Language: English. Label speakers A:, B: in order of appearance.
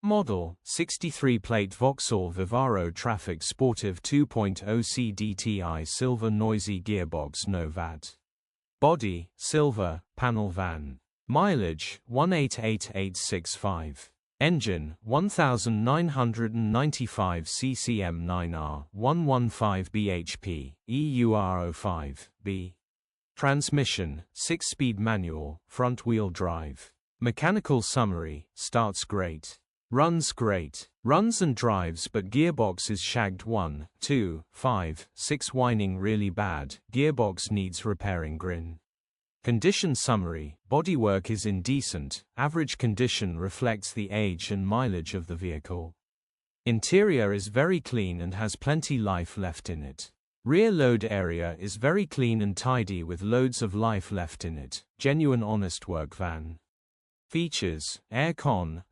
A: Model, 63-plate Vauxhall Vivaro Trafic Sportive 2.0 Cdti silver noisy gearbox No Vat. Body, silver, panel van. Mileage, 188,865. Engine, 1995 CCM 9R, 115 bhp, EUR05B. Transmission, 6-speed manual, front-wheel drive. Mechanical summary, starts great. Runs great. Runs and drives but gearbox is shagged 1, 2, 5, 6 whining really bad, gearbox needs repairing grin. Condition summary, bodywork is indecent, average condition reflects the age and mileage of the vehicle. Interior is very clean and has plenty life left in it. Rear load area is very clean and tidy with loads of life left in it, genuine honest work van. Features, aircon,